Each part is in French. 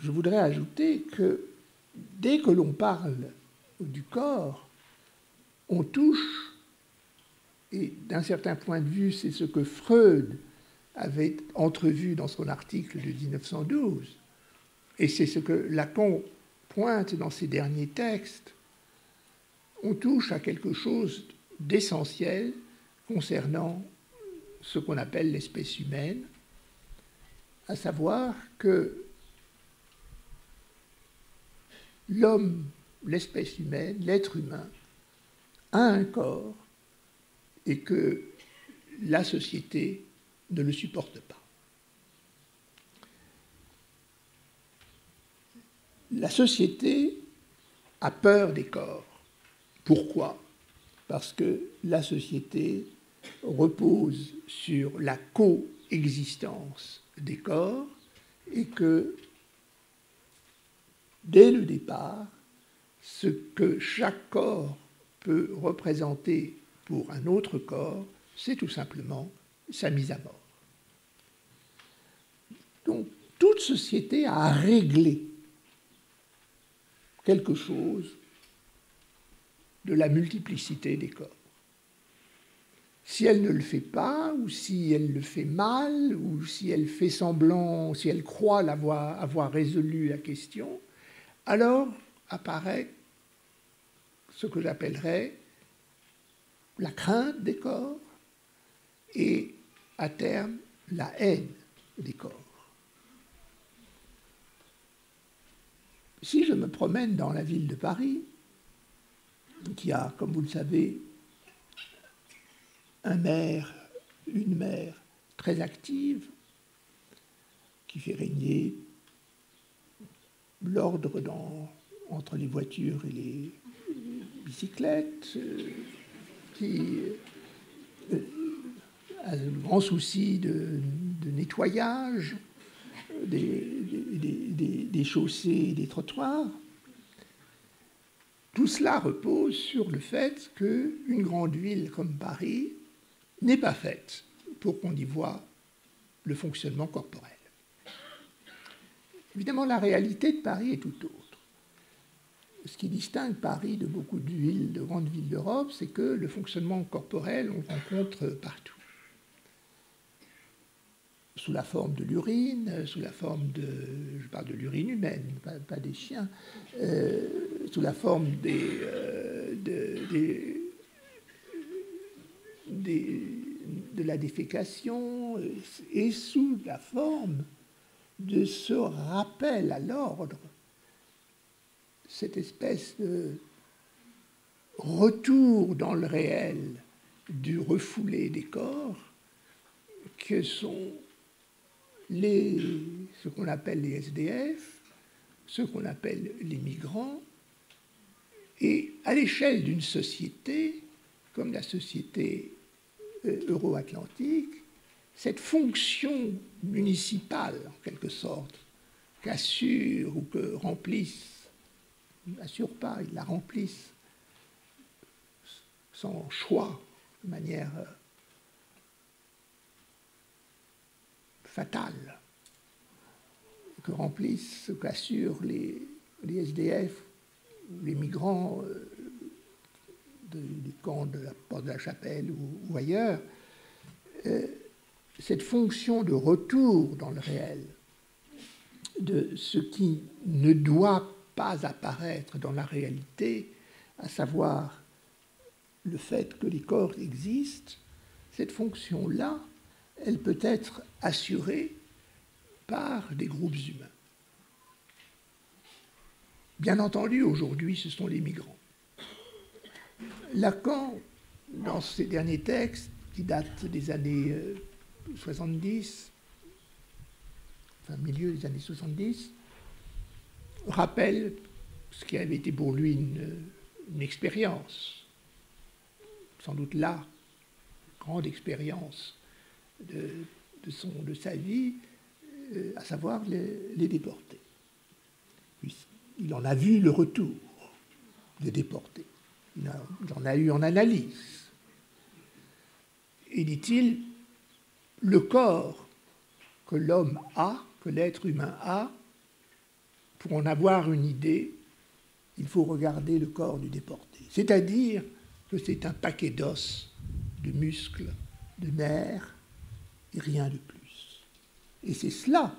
je voudrais ajouter que dès que l'on parle du corps, on touche, et d'un certain point de vue, c'est ce que Freud avait entrevu dans son article de 1912, et c'est ce que Lacan pointe dans ses derniers textes, on touche à quelque chose d'essentiel concernant ce qu'on appelle l'espèce humaine, à savoir que l'homme, l'espèce humaine, l'être humain, a un corps et que la société ne le supporte pas. La société a peur des corps. Pourquoi? Parce que la société repose sur la coexistence des corps et que, dès le départ, ce que chaque corps peut représenter pour un autre corps, c'est tout simplement sa mise à mort. Donc, toute société a réglé quelque chose de la multiplicité des corps. Si elle ne le fait pas, ou si elle le fait mal, ou si elle fait semblant, si elle croit avoir résolu la question, alors apparaît ce que j'appellerais la crainte des corps et, à terme, la haine des corps. Si je me promène dans la ville de Paris, qui a, comme vous le savez, une maire très active, qui fait régner l'ordre entre les voitures et les bicyclettes, qui a un grand souci de nettoyage des chaussées et des trottoirs. Tout cela repose sur le fait qu'une grande ville comme Paris n'est pas faite pour qu'on y voie le fonctionnement corporel. Évidemment, la réalité de Paris est tout autre. Ce qui distingue Paris de beaucoup de grandes villes d'Europe, c'est que le fonctionnement corporel, on le rencontre partout. Sous la forme de l'urine, sous la forme je parle de l'urine humaine, pas des chiens, sous la forme de la défécation et sous la forme de ce rappel à l'ordre, cette espèce de retour dans le réel du refoulé des corps que sont ce qu'on appelle les SDF, ce qu'on appelle les migrants, et à l'échelle d'une société, comme la société euro-atlantique, cette fonction municipale, en quelque sorte, qu'assure ou que remplissent, n'assure pas, ils la remplissent sans choix, de manière fatale, que remplissent, qu'assurent les SDF, les migrants des camps de la Porte de la Chapelle ou ailleurs, cette fonction de retour dans le réel de ce qui ne doit pas apparaître dans la réalité, à savoir le fait que les corps existent, cette fonction-là, elle peut être assurée par des groupes humains. Bien entendu, aujourd'hui, ce sont les migrants. Lacan, dans ses derniers textes, qui datent des années 70, enfin milieu des années 70, rappelle ce qui avait été pour lui une expérience, sans doute la grande expérience de sa vie, à savoir les déportés. Il en a vu le retour des déportés. Il en a eu en analyse. Et dit-il, le corps que l'homme a, que l'être humain a, pour en avoir une idée, il faut regarder le corps du déporté. C'est-à-dire que c'est un paquet d'os, de muscles, de nerfs, et rien de plus. Et c'est cela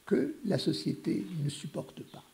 que la société ne supporte pas.